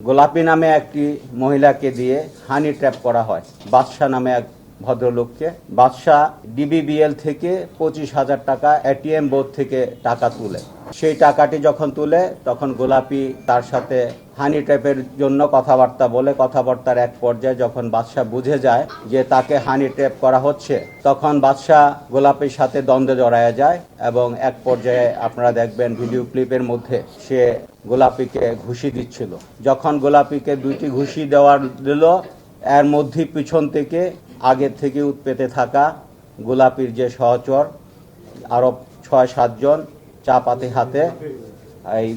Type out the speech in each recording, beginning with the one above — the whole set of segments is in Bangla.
গোলাপী নামে একটি মহিলাকে দিয়ে হানি ট্র্যাপ করা হয় বাদশাহ নামে এক ভদ্রলোককে। বাদশাহ ডিবিবিএল থেকে 25,000 টাকা এটিএম বোর্ড থেকে টাকা তুলে, সেই টাকাটি যখন তুলে তখন গোলাপী তার সাথে হানি ট্র্যাপের জন্য কথাবার্তা বলে, কথাবার্তার এক পর্যায়ে যখন বাদশাহ বুঝে যায় যে তাকে হানি ট্র্যাপ করা হচ্ছে, তখন বাদশাহ গোলাপীর সাথে দ্বন্দ্বে জড়ায় যায় এবং এক পর্যায়ে আপনারা দেখবেন ভিডিও ক্লিপের মধ্যে সে গোলাপীকে ঘুষি দিচ্ছিল। যখন গোলাপীকে 2টি ঘুষি দিল, এর মধ্যে পিছন থেকে আগের থেকে উৎপেতে থাকা গোলাপীর যে সহচর আরো 6-7 জন চাপাতি হাতে এই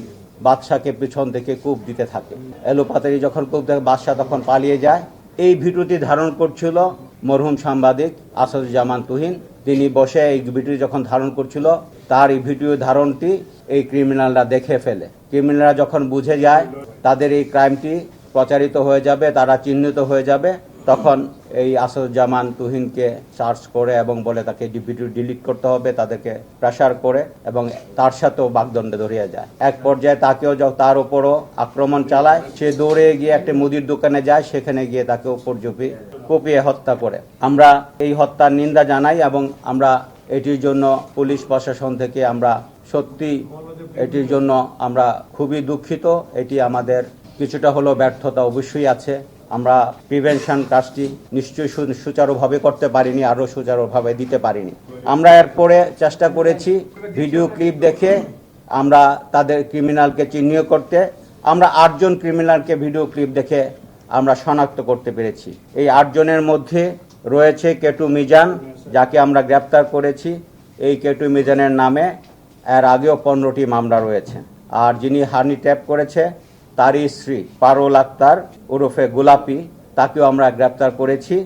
বাদশাকে পিছন থেকে কূপ দিতে থাকে। এলোপাতারি যখন কূপ দেয় বাদশাহ তখন পালিয়ে যায়। এই ভিডিওটি ধারণ করছিল মরহুম সাংবাদিক আসাদুজ্জামান তুহিন। তিনি বসে এই ভিডিও যখন ধারণ করছিল, তার এই ভিডিও ধারণটি এই ক্রিমিনালরা দেখে ফেলে। ক্রিমিনালরা যখন বুঝে যায় তাদের এই ক্রাইমটি প্রচারিত হয়ে যাবে, তারা চিহ্নিত হয়ে যাবে, তখন এই আসাদুজ্জামান তুহিনকে সার্চ করে এবং বলে তাকে ভিডিও ডিলিট করতে হবে, তাদেরকে প্রেসার করে এবং তার সাথেও বাগদণ্ডে ধরিয়ে যায়। এক পর্যায়ে তাকেও তার উপরও আক্রমণ চালায়। সে দৌড়ে গিয়ে একটা মুদির দোকানে যায়, সেখানে গিয়ে তাকে উপর কুপিয়ে হত্যা করে। আমরা এই হত্যার নিন্দা জানাই এবং আমরা এটির জন্য পুলিশ প্রশাসন থেকে আমরা সত্যি এটির জন্য আমরা খুবই দুঃখিত। এটি আমাদের কিছুটা হলেও ব্যর্থতা অবশ্যই আছে। আমরা প্রিভেনশন কাজটি নিশ্চয়ই সুচারুভাবে করতে পারিনি, আরও সুচারুভাবে দিতে পারিনি। আমরা এরপরে চেষ্টা করেছি ভিডিও ক্লিপ দেখে আমরা তাদের ক্রিমিনালকে চিহ্নিত করতে। আমরা 8 জন ক্রিমিনালকে ভিডিও ক্লিপ দেখে আমরা শনাক্ত করতে পেরেছি। এই 8 জনের মধ্যে রয়েছে কেটু মিজান, যাকে আমরা গ্রেপ্তার করেছি। এই কেটু মিজানের নামে এর আগেও 15টি মামলা রয়েছে। আর যিনি হানি ট্র্যাপ করেছে তারই স্ত্রী পারুল আক্তার ওরফে গোলাপী, তাকেও আমরা গ্রেপ্তার করেছি।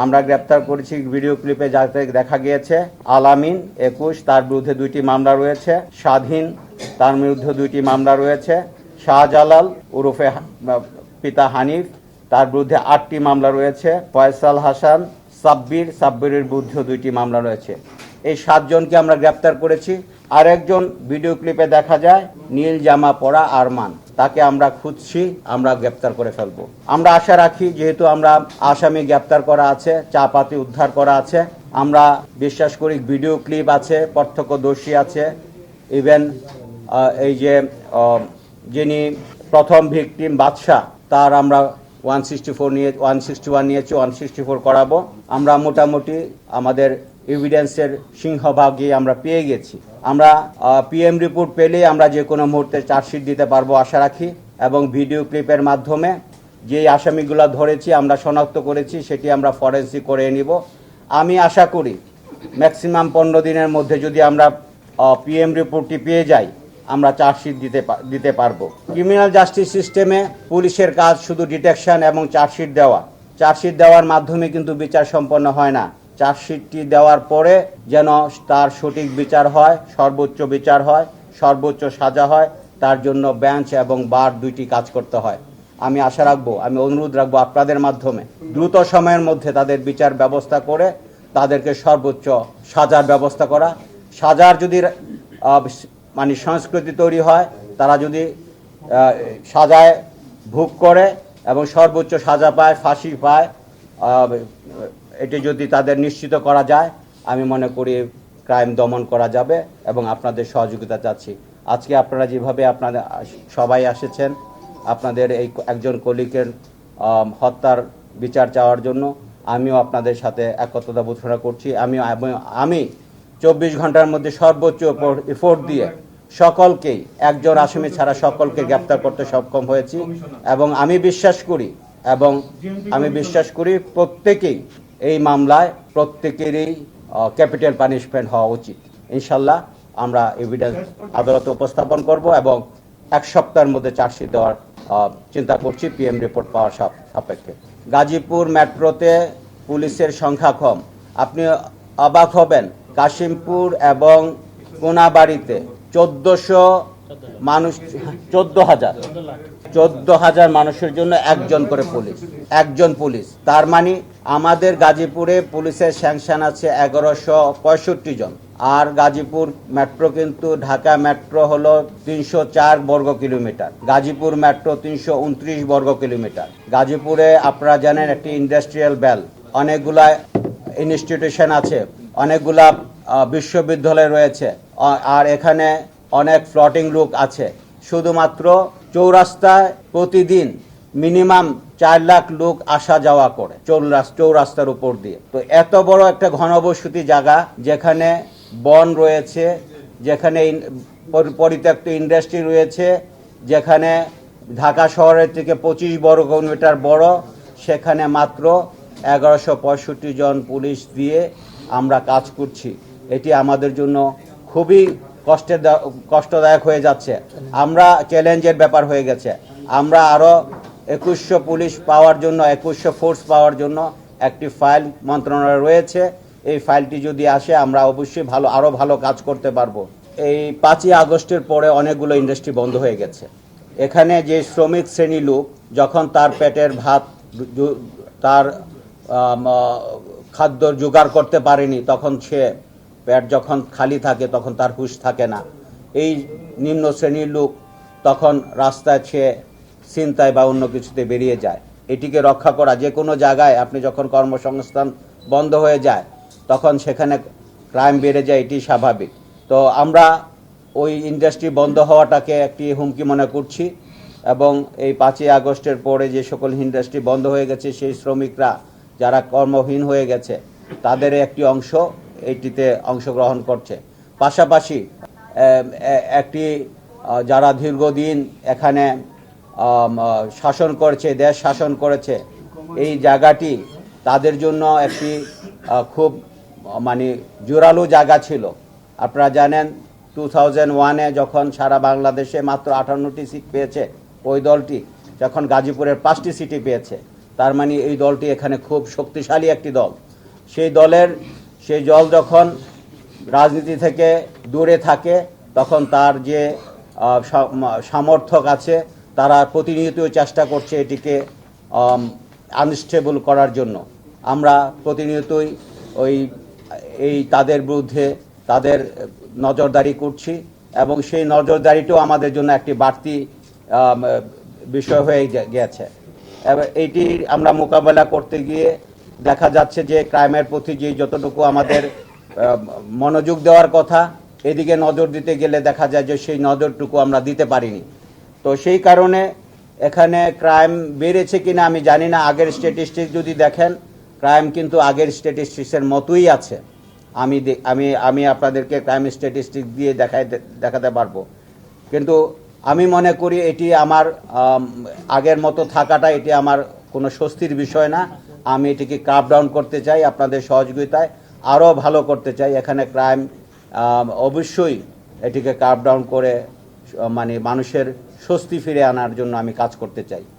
আমরা গ্রেপ্তার করেছি ভিডিও ক্লিপে যাতে দেখা গিয়েছে আলামিন 21, তার বিরুদ্ধে 2টি মামলা রয়েছে। স্বাধীন, তার বিরুদ্ধে 2টি মামলা রয়েছে। শাহজালাল ওরফে পিতা হানিফ, তার বিরুদ্ধে 8টি মামলা রয়েছে। ফয়সাল হাসান সাব্বিরের বিরুদ্ধে 2টি মামলা রয়েছে। এই 7 জনকে আমরা গ্রেপ্তার করেছি। আরেকজন ভিডিও ক্লিপে দেখা যায় নীল জামা পরা আরমান, তাকে আমরা খুঁজছি, আমরা গ্রেপ্তার করে ফেলবো। আমরা আশা রাখি, যেহেতু আমরা আসামি গ্রেপ্তার করা আছে, চাপাতি উদ্ধার করা আছে, আমরা বিশ্বাস করি ভিডিও ক্লিপ আছে, প্রত্যক্ষদর্শী আছে। ইভেন এই যে যিনি প্রথম ভিকটিম বাদশাহ, তার আমরা 161 নিয়েছি, 164 করাবো। আমরা মোটামুটি আমাদের এভিডেন্সের সিংহভাগই আমরা পেয়ে গেছি। আমরা পিএম রিপোর্ট পেলে আমরা যে কোনো মুহূর্তে চার্জশিট দিতে পারবো আশা রাখি। এবং ভিডিও ক্লিপের মাধ্যমে যে আসামিগুলো ধরেছি, আমরা শনাক্ত করেছি, সেটি আমরা ফরেন্সিক করে নিব। আমি আশা করি ম্যাক্সিমাম 15 দিনের মধ্যে যদি আমরা পিএম রিপোর্টটি পেয়ে যাই, আমরা চার্জশিট দিতে পারবো। ক্রিমিনাল জাস্টিস সিস্টেমে পুলিশের কাজ শুধু ডিটেকশন এবং চার্জশিট দেওয়া। চার্জশিট দেওয়ার মাধ্যমে কিন্তু বিচার সম্পন্ন হয় না। চার্জশিটটি দেওয়ার পরে যেন তার সঠিক বিচার হয়, সর্বোচ্চ বিচার হয়, সর্বোচ্চ সাজা হয়, তার জন্য বেঞ্চ এবং বার 2টি কাজ করতে হয়। আমি আশা রাখবো, আমি অনুরোধ রাখবো আপনাদের মাধ্যমে দ্রুত সময়ের মধ্যে তাদের বিচার ব্যবস্থা করে তাদেরকে সর্বোচ্চ সাজার ব্যবস্থা করা। সাজার যদি মানে সংস্কৃতি তৈরি হয়, তারা যদি সাজায় ভোগ করে এবং সর্বোচ্চ সাজা পায়, ফাঁসি পায়, এটি যদি তাদের নিশ্চিত করা যায়, আমি মনে করি ক্রাইম দমন করা যাবে এবং আপনাদের সহযোগিতা চাচ্ছি। আজকে আপনারা যেভাবে আপনাদের সবাই এসেছেন, আপনাদের এই একজন কলিগের হত্যার বিচার চাওয়ার জন্য, আমিও আপনাদের সাথে একত্রতা ঘোষণা করছি। আমি 24 ঘন্টার মধ্যে সর্বোচ্চ এফোর্ট দিয়ে সকলকেই, একজন আসামি ছাড়া সকলকে গ্রেপ্তার করতে সক্ষম হয়েছি এবং আমি বিশ্বাস করি প্রত্যেকেই এই মামলায় প্রত্যেকেরই ক্যাপিটাল পানিশমেন্ট হওয়া উচিত। ইনশাল্লাহ আমরা এভিডেন্স আদালতে উপস্থাপন করব এবং 1 সপ্তাহের মধ্যে চার্জশিট দেওয়ার চিন্তা করছি পিএম রিপোর্ট পাওয়ার সাপেক্ষে। গাজীপুর মেট্রোতে পুলিশের সংখ্যা কম। আপনি অবাক হবেন, কাশিমপুর এবং কোনাবাড়িতে 14,000 মানুষের জন্য একজন পুলিশ। তার মানে আমাদের গাজীপুরে পুলিশের স্যাংশন আছে 1165 জন। আর গাজীপুর মেট্রো কিন্তু ঢাকা মেট্রো হলো 304 বর্গ কিলোমিটার, গাজীপুর মেট্রো 329 বর্গ কিলোমিটার। গাজীপুরে আপনারা জানেন একটি ইন্ডাস্ট্রিয়াল বেল্ট, অনেকগুলা ইনস্টিটিউশন আছে, অনেকগুলা বিশ্ববিদ্যালয় রয়েছে, আর এখানে অনেক ফ্লোটিং লুক আছে। শুধুমাত্র চৌরাস্তায় প্রতিদিন মিনিমাম 4 লাখ লোক আসা যাওয়া করে চৌরাস্তার উপর দিয়ে। তো এত বড় একটা ঘনবসতি জায়গা, যেখানে বন রয়েছে, যেখানে পরিত্যক্ত ইন্ডাস্ট্রি রয়েছে, যেখানে ঢাকা শহরের থেকে 25 বর্গ কিলোমিটার বড়, সেখানে মাত্র 1165 জন পুলিশ দিয়ে আমরা কাজ করছি। এটি আমাদের জন্য খুবই কষ্টদায়ক হয়ে যাচ্ছে। আমরা চ্যালেঞ্জের ব্যাপার হয়ে গেছে। আমরা আরও 2100 পুলিশ পাওয়ার জন্য, 2100 ফোর্স পাওয়ার জন্য একটি ফাইল মন্ত্রণালয়ে রয়েছে। এই ফাইলটি যদি আসে আমরা অবশ্যই আরও ভালো কাজ করতে পারবো। এই 5ই আগস্টের পরে অনেকগুলো ইন্ডাস্ট্রি বন্ধ হয়ে গেছে। এখানে যে শ্রমিক শ্রেণী লোক যখন তার পেটের ভাত, তার খাদ্য জোগাড় করতে পারেনি, তখন সে পেট যখন খালি থাকে তখন তার হুঁশ থাকে না। এই নিম্ন শ্রেণীর লোক তখন রাস্তায় সে ছিনতাই বা অন্য কিছুতে বেরিয়ে যায়। এটিকে রক্ষা করা, যে কোনো জায়গায় আপনি যখন কর্মসংস্থান বন্ধ হয়ে যায় তখন সেখানে ক্রাইম বেড়ে যায়, এটি স্বাভাবিক। তো আমরা ওই ইন্ডাস্ট্রি বন্ধ হওয়াটাকে একটি হুমকি মনে করছি, এবং এই 5ই আগস্টের পরে যে সকল ইন্ডাস্ট্রি বন্ধ হয়ে গেছে, সেই শ্রমিকরা যারা কর্মহীন হয়ে গেছে তাদের একটি অংশ এটিতে অংশগ্রহণ করছে। পাশাপাশি একটি যারা দীর্ঘদিন এখানে শাসন করেছে, দেশ শাসন করেছে, এই জায়গাটি তাদের জন্য একটি খুব জোরালো জায়গা ছিল। আপনারা জানেন 2001-এ যখন সারা বাংলাদেশে মাত্র 58টি সিট পেয়েছে ওই দলটি, যখন গাজীপুরের 5টি সিটি পেয়েছে, তার মানে এই দলটি এখানে খুব শক্তিশালী একটি দল। সেই দল যখন রাজনীতি থেকে দূরে থাকে তখন তার যে সমর্থক আছে তারা প্রতিনিয়ত চেষ্টা করছে এটিকে আনস্টেবল করার জন্য। আমরা প্রতিনিয়তই তাদের বিরুদ্ধে তাদের নজরদারি করছি, এবং সেই নজরদারিটাও আমাদের জন্য একটি বাড়তি বিষয় হয়ে গেছে। এইটি আমরা মোকাবেলা করতে গিয়ে দেখা যাচ্ছে যে ক্রাইমের প্রতি যে যতটুকু আমাদের মনোযোগ দেওয়ার কথা, এদিকে নজর দিতে গেলে দেখা যায় যে সেই নজরটুকু আমরা দিতে পারিনি। তো সেই কারণে এখানে ক্রাইম বেড়েছে কিনা আমি জানি না। আগের স্ট্যাটিস্টিক্স যদি দেখেন, ক্রাইম কিন্তু আগের স্ট্যাটিস্টিক্সের মতোই আছে। আমি আপনাদেরকে ক্রাইম স্ট্যাটিস্টিক্স দিয়ে দেখাতে পারবো, কিন্তু আমি মনে করি এটি আমার আগের মতো থাকাটা এটি আমার কোনো স্বস্তির বিষয় না। আমি এটিকে কার্ভ ডাউন করতে চাই, আপনাদের সহযোগিতায় আরও ভালো করতে চাই। এখানে ক্রাইম অবশ্যই এটিকে কার্ভ ডাউন করে মানুষের স্বস্তি ফিরে আনার জন্য আমি কাজ করতে চাই।